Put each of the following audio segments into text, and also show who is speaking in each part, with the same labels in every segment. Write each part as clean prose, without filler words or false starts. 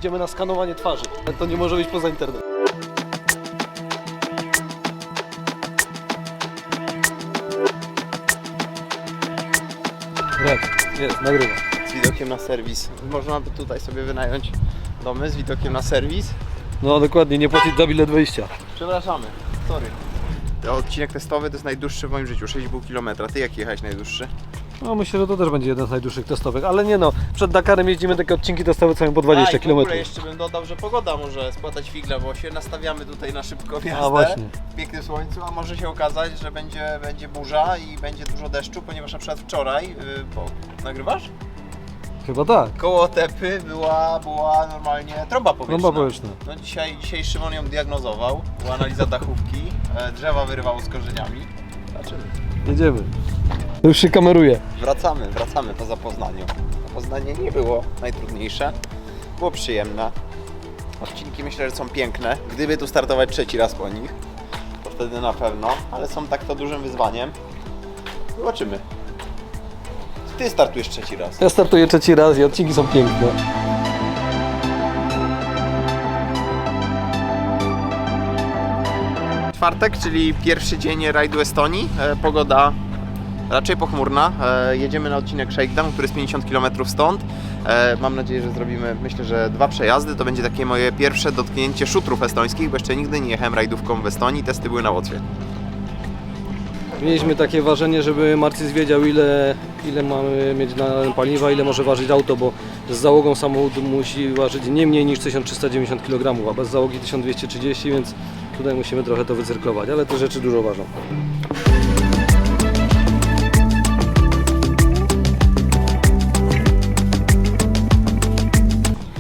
Speaker 1: idziemy na skanowanie twarzy. Ale to nie może być poza internet. Jest, nagrywa.
Speaker 2: Z widokiem na serwis. Można by tutaj sobie wynająć domy z widokiem na serwis.
Speaker 1: No dokładnie, nie płacić za bilet wejścia.
Speaker 2: Przepraszamy, sorry. Odcinek testowy to jest najdłuższy w moim życiu, 6,5 km. Ty jaki jechałeś najdłuższy?
Speaker 1: No myślę, że to też będzie jeden z najdłuższych testowych, ale nie no, przed Dakarem jeździmy takie odcinki testowe co mają po 20 km.
Speaker 2: W ogóle jeszcze bym dodał, że pogoda może spłatać figla, bo się nastawiamy tutaj na szybką jazdę.
Speaker 1: A właśnie.
Speaker 2: W pięknym słońcu, a może się okazać, że będzie burza i będzie dużo deszczu, ponieważ na przykład wczoraj, nagrywasz?
Speaker 1: Chyba tak.
Speaker 2: Koło Tepy była normalnie trąba powietrzna.
Speaker 1: Trąba powietrzna.
Speaker 2: No dzisiaj Szymon ją diagnozował, była analiza dachówki, drzewa wyrywało z korzeniami. Zobaczymy.
Speaker 1: Jedziemy. Już się kameruje.
Speaker 2: Wracamy po Zapoznaniu. Zapoznanie nie było najtrudniejsze, było przyjemne. Odcinki myślę, że są piękne. Gdyby tu startować trzeci raz po nich, to wtedy na pewno, ale są tak to dużym wyzwaniem. Zobaczymy. Ty startujesz trzeci raz.
Speaker 1: Ja startuję trzeci raz i odcinki są piękne.
Speaker 2: Czwartek, czyli pierwszy dzień rajdu Estonii. Pogoda raczej pochmurna. Jedziemy na odcinek Shakedown, który jest 50 km stąd. Mam nadzieję, że zrobimy, myślę, że 2 przejazdy. To będzie takie moje pierwsze dotknięcie szutrów estońskich, bo jeszcze nigdy nie jechałem rajdówką w Estonii. Testy były na Łotwie.
Speaker 1: Mieliśmy takie ważenie, żeby Marcin wiedział ile mamy mieć na paliwa, ile może ważyć auto, bo z załogą samochód musi ważyć nie mniej niż 1390 kg, a bez załogi 1230, więc tutaj musimy trochę to wycyrklować, ale te rzeczy dużo ważą.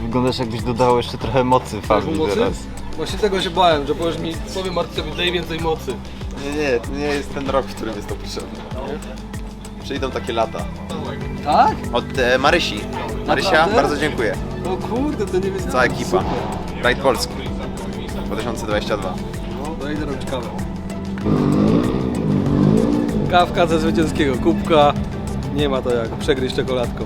Speaker 3: Wyglądasz jakbyś dodało jeszcze trochę mocy Fabi teraz.
Speaker 1: Właśnie tego się bałem, że powiesz mi, powiem Marcinowi, daj więcej mocy.
Speaker 2: Nie, to nie jest ten rok, w którym jest to potrzebne. Przyjdą takie lata.
Speaker 1: Tak?
Speaker 2: Od Marysi. Marysia,
Speaker 1: Naprawdę?
Speaker 2: bardzo dziękuję.
Speaker 1: O kurde, to nie wiem.
Speaker 2: Cała ekipa. Rajd Polski 2022.
Speaker 1: No, to idę robić kawę. Kawka ze zwycięskiego kubka. Nie ma to jak przegryźć czekoladką.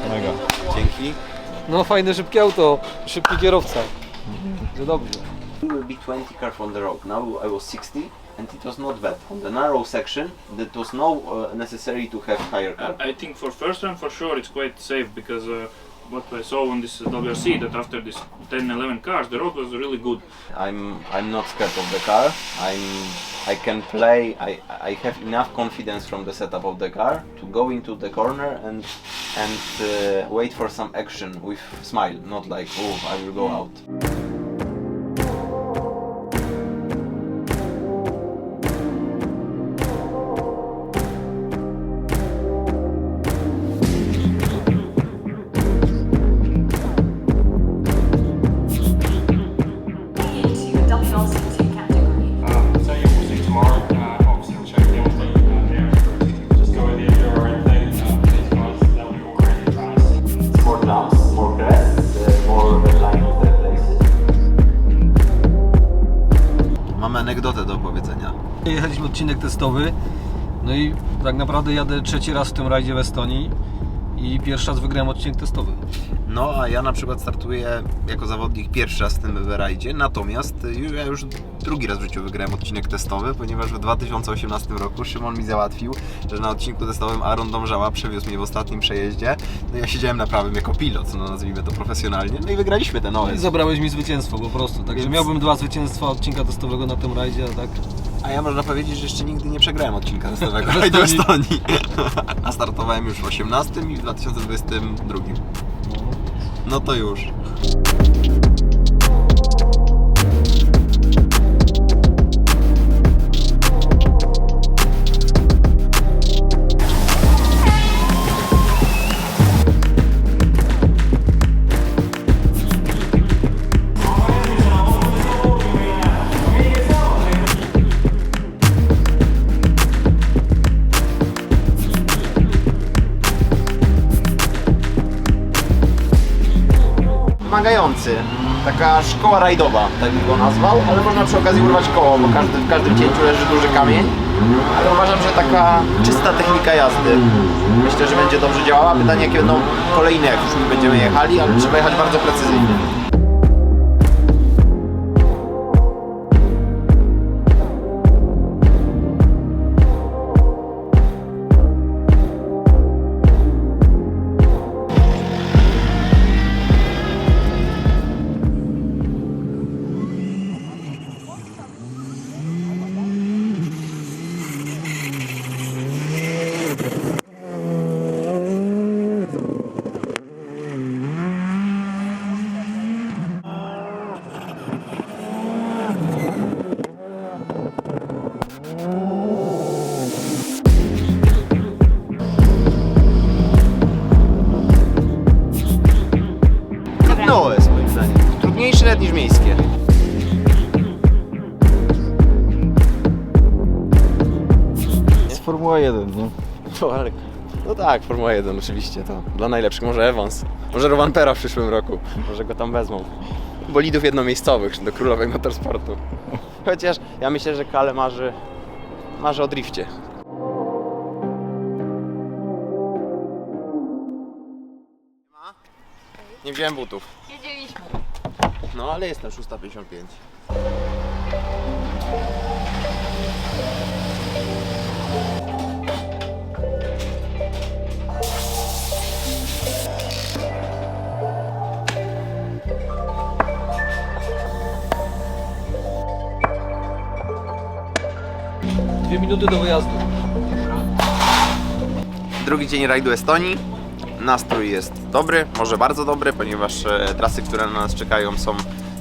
Speaker 3: Mega.
Speaker 2: Dzięki.
Speaker 1: No fajne, szybkie auto, szybki kierowca. No dobrze.
Speaker 2: It will be 20 cars on the road. Now I was 60 and it was not bad. On the narrow section, it was no necessary to have higher car.
Speaker 4: I think for first run for sure it's quite safe because what I saw on this WRC that after this 10-11 cars the road was really good.
Speaker 2: I'm not scared of the car. I can play. I have enough confidence from the setup of the car to go into the corner and wait for some action with smile, not like oh I will go out.
Speaker 5: into WLC2 category.
Speaker 6: So you will see tomorrow, obviously we'll check the there. Just go with the right thing. These guys, they'll be all really fast.
Speaker 2: More jumps, more grass, more line of the place. Mamy anegdotę do opowiedzenia.
Speaker 1: Jechaliśmy odcinek testowy, no i tak naprawdę jadę trzeci raz w tym rajdzie w Estonii i pierwszy raz wygrałem odcinek testowy.
Speaker 2: No, a ja na przykład startuję jako zawodnik pierwszy raz w tym rajdzie, natomiast ja już drugi raz w życiu wygrałem odcinek testowy, ponieważ w 2018 roku Szymon mi załatwił, że na odcinku testowym Aaron Domżała przewiózł mnie w ostatnim przejeździe. No ja siedziałem na prawym jako pilot, no nazwijmy to profesjonalnie, no i wygraliśmy ten
Speaker 1: I
Speaker 2: OS.
Speaker 1: zabrałeś mi zwycięstwo po prostu, także
Speaker 2: Więc-
Speaker 1: miałbym 2 zwycięstwa odcinka testowego na tym rajdzie, a tak?
Speaker 2: A ja można powiedzieć, że jeszcze nigdy nie przegrałem odcinka testowego rajdu Estonii. A startowałem już w 2018 i w 2022. No to już. wymagający. Taka szkoła rajdowa, tak bym go nazwał, ale można przy okazji urwać koło, bo w każdym cięciu leży duży kamień. Ale uważam, że taka czysta technika jazdy. Myślę, że będzie dobrze działała. Pytanie, jakie będą kolejne, jak już będziemy jechali, ale trzeba jechać bardzo precyzyjnie. No, jest moim zdaniem. Trudniejsze nawet niż miejskie.
Speaker 3: Jest Formuła 1, nie?
Speaker 2: No, ale... no tak, Formuła 1 oczywiście, to dla najlepszych. Może Evans, może Rovanpera w przyszłym roku, może go tam wezmą. Bolidów jednomiejscowych do królowej motorsportu. Chociaż ja myślę, że Kale marzy o drifcie. Nie wziąłem butów.
Speaker 5: Jedzieliśmy.
Speaker 2: No ale jestem 6:55.
Speaker 1: Dwie minuty do wyjazdu.
Speaker 2: Drugi dzień rajdu Estonii. Nastrój jest dobry, może bardzo dobry, ponieważ trasy, które na nas czekają, są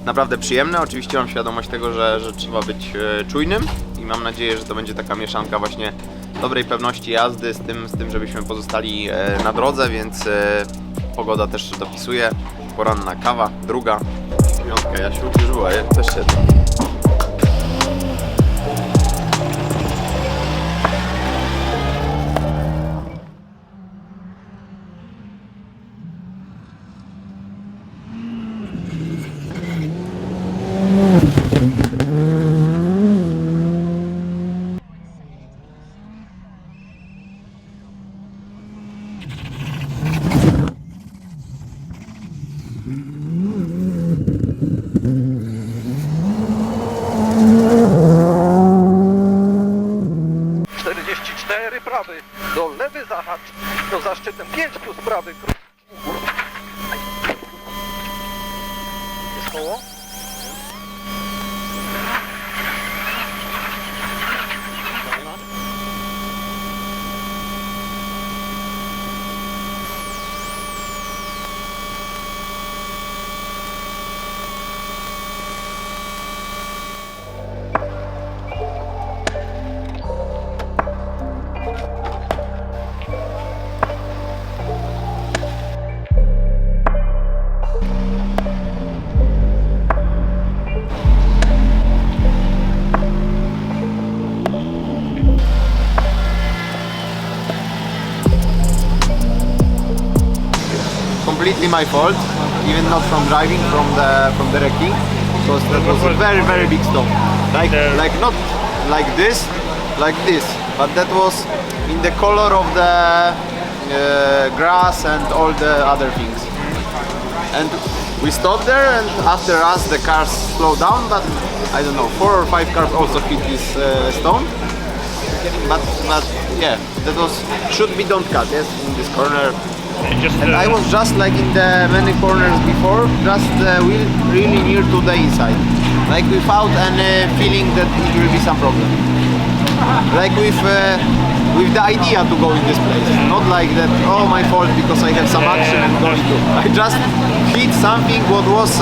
Speaker 2: naprawdę przyjemne. Oczywiście mam świadomość tego, że trzeba być czujnym i mam nadzieję, że to będzie taka mieszanka właśnie dobrej pewności jazdy z tym żebyśmy pozostali na drodze, więc pogoda też dopisuje. Poranna kawa, druga. Piątka Jasiu, już była, ja też siedzę.
Speaker 1: prawy, do lewy zahacz, do za szczytem 5 plus prawy, jest koło?
Speaker 2: Completely my fault, even not from driving, from the wrecking, because that was a very big stone. Like not like this, but that was in the color of the grass and all the other things. And we stopped there, and after us the cars slowed down, but I don't know, 4 or 5 cars also hit this stone. But yeah, that was should be don't cut, yes, in this corner. And I was just like in the many corners before, just really near to the inside, like without any feeling that it will be some problem. Like with the idea to go in this place, not like that. Oh, my fault because I have some action and going to. I just hit something what was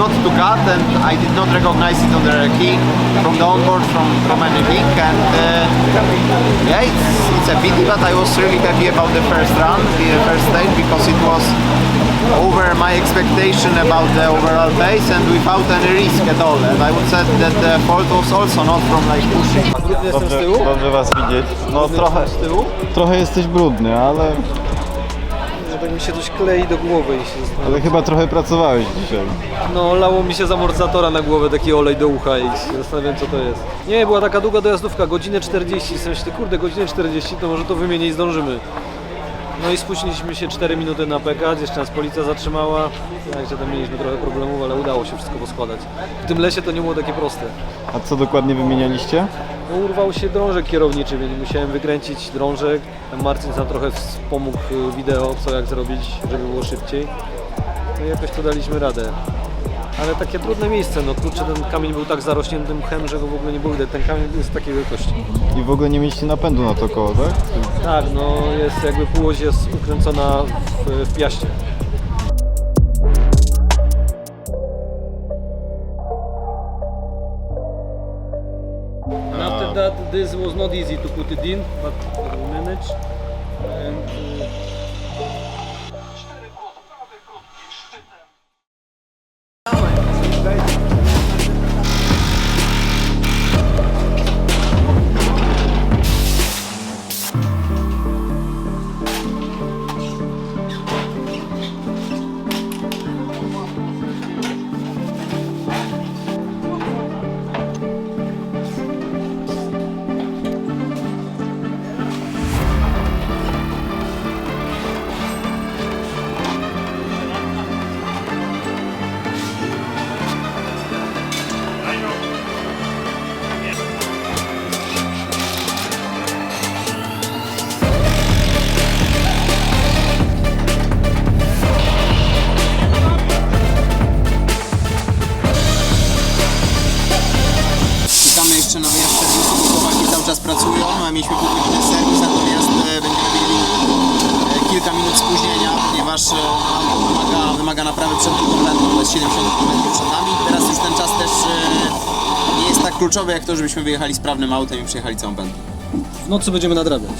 Speaker 2: not to cut, and I did not recognize it on the key from the onboard from anything. And yeah, it's a pity, but I was really happy about the first run, the first stage, because it was over my expectation about the overall pace and without any risk at all. And I would say that the fault was also not from like pushing.
Speaker 1: Jestem z tyłu?
Speaker 3: Dobrze was widzieć. No
Speaker 1: Z tyłu?
Speaker 3: trochę jesteś brudny, ale
Speaker 1: tak mi się coś klei do głowy i się
Speaker 3: Ale
Speaker 1: zastanawiam.
Speaker 3: chyba trochę pracowałeś dzisiaj.
Speaker 1: No, lało mi się z amortyzatora na głowę taki olej do ucha i się zastanawiam, co to jest. Nie, była taka długa dojazdówka, godzinę 40. W sensie, kurde, godzinę 40, to może to wymienię i zdążymy. No i spuściliśmy się 4 minuty na PK, gdzieś nas policja zatrzymała. Także tam mieliśmy trochę problemów, ale udało się wszystko poskładać. W tym lesie to nie było takie proste.
Speaker 3: A co dokładnie wymienialiście?
Speaker 1: No, urwał się drążek kierowniczy, więc musiałem wykręcić drążek. Tam Marcin nam trochę wspomógł wideo, co jak zrobić, żeby było szybciej. No i jakoś to daliśmy radę. Ale takie trudne miejsce, no kurczę, ten kamień był tak zarośnięty mchem, że go w ogóle nie było widać. Ten kamień jest takiej wielkości.
Speaker 3: I w ogóle nie mieliście napędu na to koło, tak?
Speaker 1: Tak, no jest jakby półoś jest ukręcona w piaście. And after that, this was not easy to put it in, but we managed. And,
Speaker 2: Czekamy jeszcze na wyjazd serwisu, bo chłopaki cały czas pracują, a mieliśmy pół godziny serwis, natomiast będziemy mieli kilka minut spóźnienia, ponieważ wymaga naprawy przed drugą wędką, to jest 70 km przed nami. Teraz już ten czas też nie jest tak kluczowy jak to, żebyśmy wyjechali sprawnym autem i przejechali całą wędkę.
Speaker 1: w nocy będziemy nadrabiać.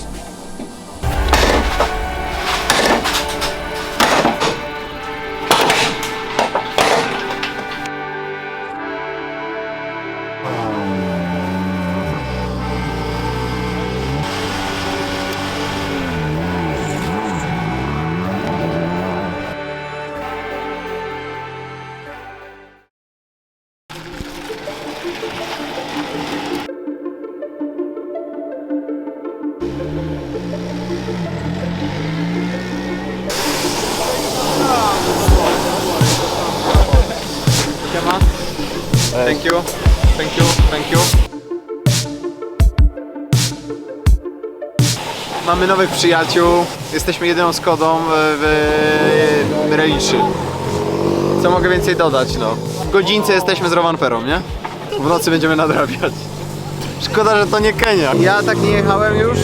Speaker 2: Thank you, thank you, thank you. Mamy nowych przyjaciół, jesteśmy jedyną Skodą w Rally 3. Co mogę więcej dodać, no. W godzince jesteśmy z Rovanperą, nie? W nocy będziemy nadrabiać. Szkoda, że to nie Kenia. Ja tak nie jechałem już.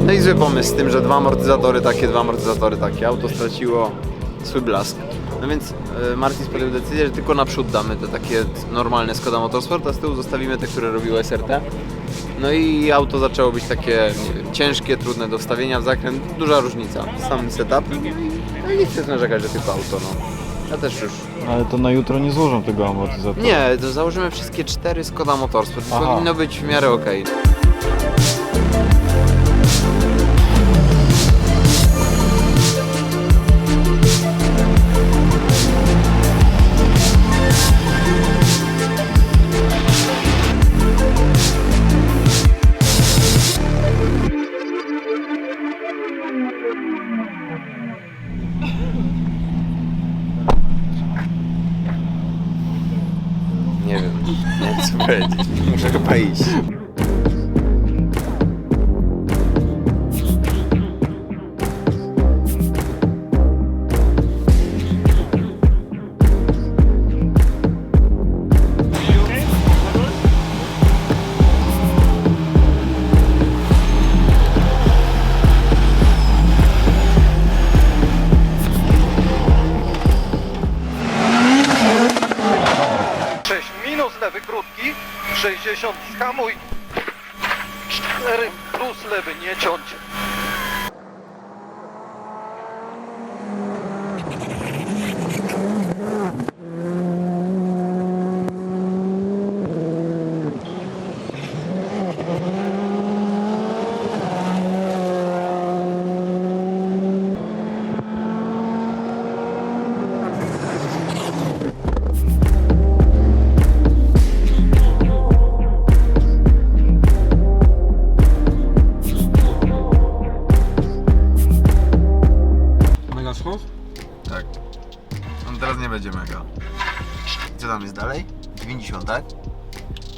Speaker 2: No i zły pomysł z tym, że dwa amortyzatory takie. Auto straciło swój blask. No więc Martin podjął decyzję, że tylko naprzód damy te takie normalne Skoda Motorsport, a z tyłu zostawimy te, które robiło SRT. No i auto zaczęło być takie, nie wiem, ciężkie, trudne do wstawienia w zakręt, duża różnica. Sam setup. No i nie chcę narzekać, że tylko auto, no. Ja też już.
Speaker 3: Ale to na jutro nie złożą tego amortyzatora.
Speaker 2: Nie, to założymy wszystkie 4 Skoda Motorsport.
Speaker 3: Aha.
Speaker 2: Powinno być w miarę okej. Nie wiem, nie wiem co powiedzieć. Muszę chyba iść.
Speaker 1: Minus lewy krótki, 60 skamuj, 4 plus lewy, nie ciąć.
Speaker 2: co tam jest dalej? 90, tak?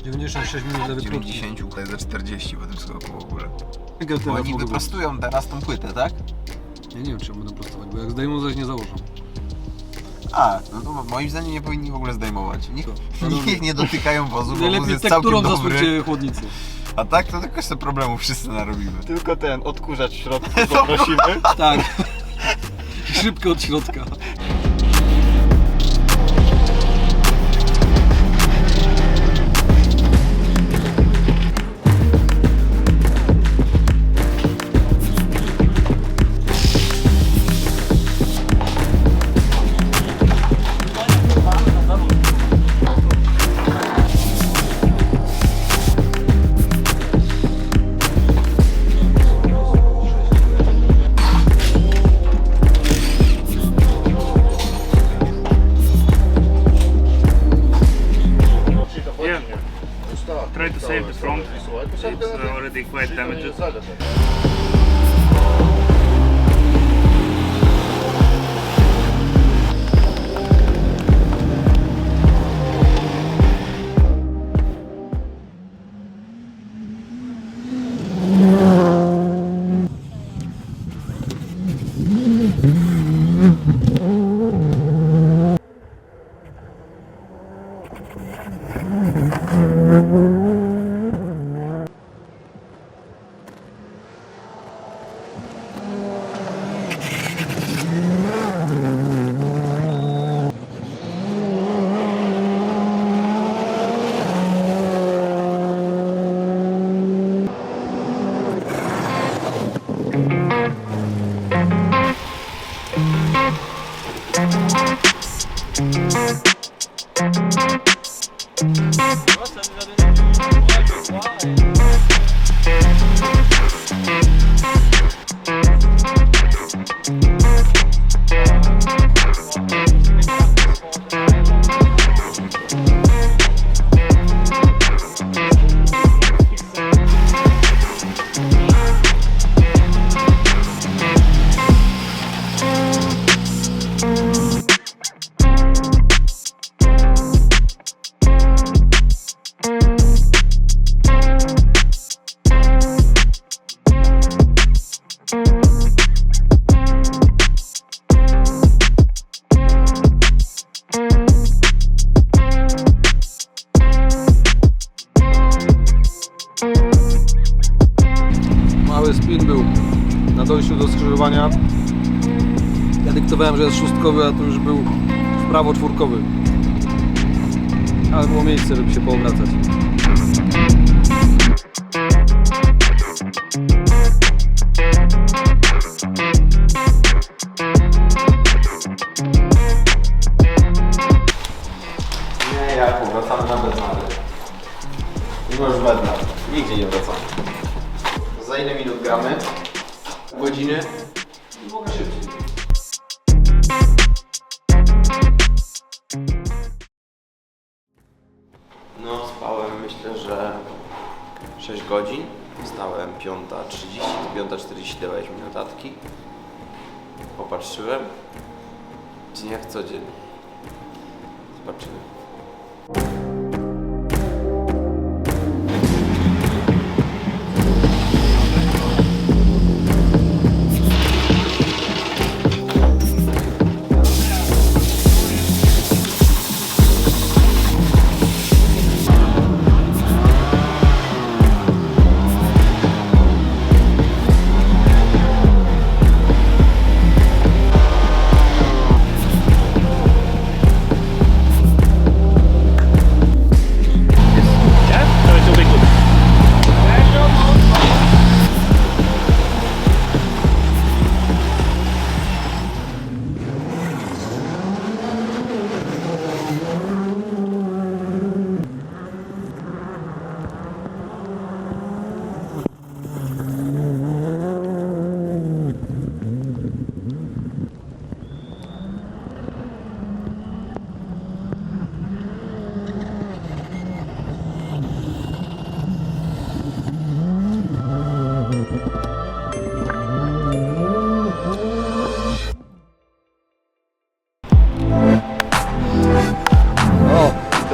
Speaker 1: 96 minut lewy krótki.
Speaker 2: 90, tutaj za 40 po tym skoku w ogóle.
Speaker 1: Teraz
Speaker 2: Bo oni
Speaker 1: mogę
Speaker 2: wyprostują teraz tą płytę, tak?
Speaker 1: Ja nie wiem, czy będą prostować, bo jak zdejmą, zaś nie założą.
Speaker 2: A, no to moim zdaniem nie powinni w ogóle zdejmować. Niech nie dotykają wozu, bo wóz
Speaker 1: Najlepiej
Speaker 2: jest całkiem
Speaker 1: tekturą
Speaker 2: dobry.
Speaker 1: zasłuchcie chłodnicy.
Speaker 2: A tak to tylko jeszcze problemów wszyscy narobimy.
Speaker 3: Tylko ten odkurzacz w środku poprosimy.
Speaker 1: Tak. Szybko od środka.
Speaker 4: Yeah. Try to save the front. It's already quite damaged.
Speaker 1: Mały spin był na dojściu do skrzyżowania. Ja dyktowałem, że jest szóstkowy, a tu już był w prawo czwórkowy. Ale było miejsce, żeby się poobracać.
Speaker 2: Nie, Jarku, wracamy na Bednary. Mimo już Bednar. Nigdzie nie wracamy. Za ile minut gramy? Godziny? Mogę szybciej. No, spałem myślę, że 6 godzin. Wstałem 5:30, 5:40 dawałeś mi notatki. Popatrzyłem. Dzień jak co dzień. Zobaczymy.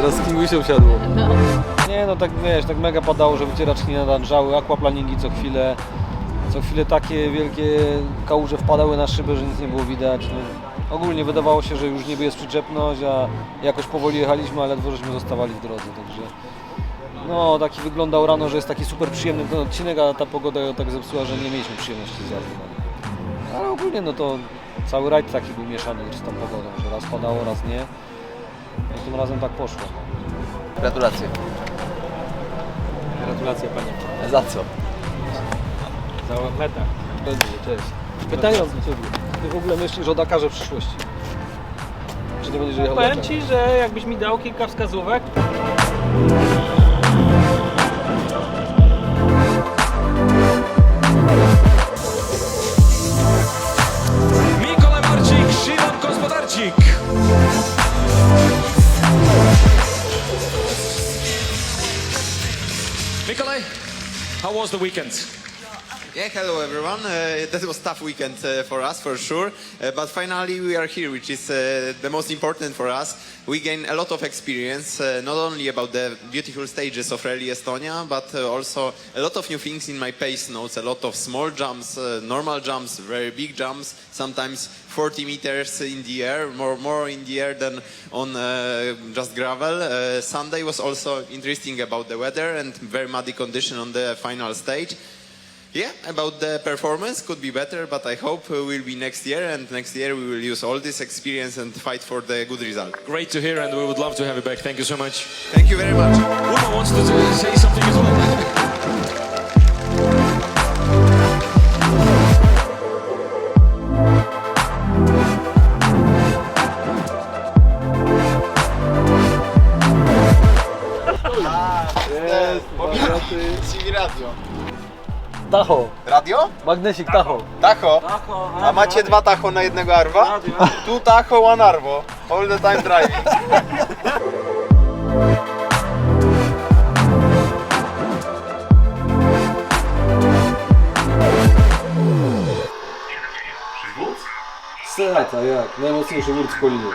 Speaker 1: Teraz z Kingusią siadło. Nie no, tak wiesz, tak mega padało, że wycieraczki nie nadążały, aquaplaningi co chwilę. Co chwilę takie wielkie kałuże wpadały na szybę, że nic nie było widać. No, ogólnie wydawało się, że już niby jest przyczepność, a jakoś powoli jechaliśmy, ale ledwo żeśmy zostawali w drodze, także... No, taki wyglądał rano, że jest taki super przyjemny ten odcinek, a ta pogoda ją tak zepsuła, że nie mieliśmy przyjemności z jazdy. No. Ale ogólnie no to cały rajd taki był mieszany z tą pogodą, że raz padało, raz nie. No tym razem tak poszło.
Speaker 2: Gratulacje.
Speaker 7: Gratulacje panie.
Speaker 2: Za co?
Speaker 7: Za metę.
Speaker 1: Cześć. Pytając do Ciebie, Ty w ogóle myślisz o Dakarze w przyszłości? Czy nie będziesz jechał
Speaker 7: Powiem
Speaker 1: Dakar?
Speaker 7: ci, że jakbyś mi dał kilka wskazówek.
Speaker 8: Mikołaj Marcik, Szymon Gospodarczyk. Mikołaj, how was the weekend?
Speaker 2: Yeah, hello everyone. That was a tough weekend for us, for sure. But finally we are here, which is the most important for us. We gain a lot of experience, not only about the beautiful stages of Rally Estonia, but also a lot of new things in my pace notes, a lot of small jumps, normal jumps, very big jumps, sometimes 40 meters in the air, more in the air than on just gravel. Sunday was also interesting about the weather and very muddy condition on the final stage. Yeah, about the performance could be better, but I hope we'll be next year, and next year we will use all this experience and fight for the good result.
Speaker 8: Great to hear, and we would love to have you back. Thank you so much.
Speaker 2: Thank you very much.
Speaker 8: Uma wants to say something as well.
Speaker 2: CV Radio.
Speaker 1: Tacho,
Speaker 2: Radio?
Speaker 1: magnesik Tacho.
Speaker 2: Tacho. A macie dwa Tacho na jednego Arwa? Tu Tacho, one Arvo. All the time driving.
Speaker 1: Serata, jak? Najmocniejszy wór w Kolinie.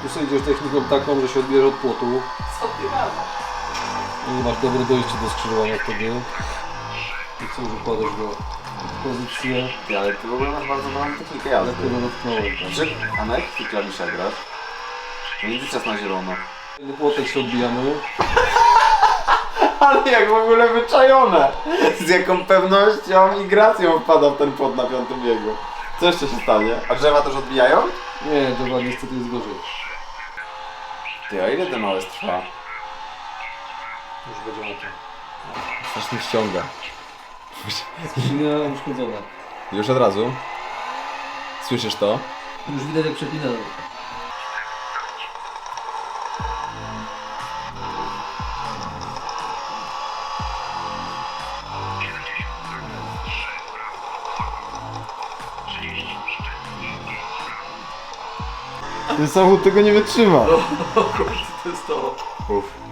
Speaker 1: Tu sobie idziesz techniką taką, że się odbierze od płotu. I masz dobre dojście do skrzyżowania wtedy. I co już układasz go w pozycję.
Speaker 2: Ale ty w ogóle masz bardzo dobrą technikę jazdy.
Speaker 1: Jak to dotknąłem tam.
Speaker 2: A na jakich ty klawiszach grasz? Międzyczas na zielono.
Speaker 1: Płotek się odbijamy.
Speaker 2: Ale jak w ogóle wyczajone! Z jaką pewnością i gracją wpada w ten płot na piątym biegu. Co jeszcze się stanie? A drzewa też odbijają?
Speaker 1: Nie, to niestety jest gorzej.
Speaker 2: Ty, a ile ten OS trwa?
Speaker 1: Już będzie na to.
Speaker 2: Strasznie ściąga.
Speaker 1: Skrzynia uszkodzona.
Speaker 2: Już od razu? Słyszysz to?
Speaker 1: Już widać jak przepina.
Speaker 3: Ten samochód tego nie wytrzyma.
Speaker 1: To jest to.
Speaker 2: Uff.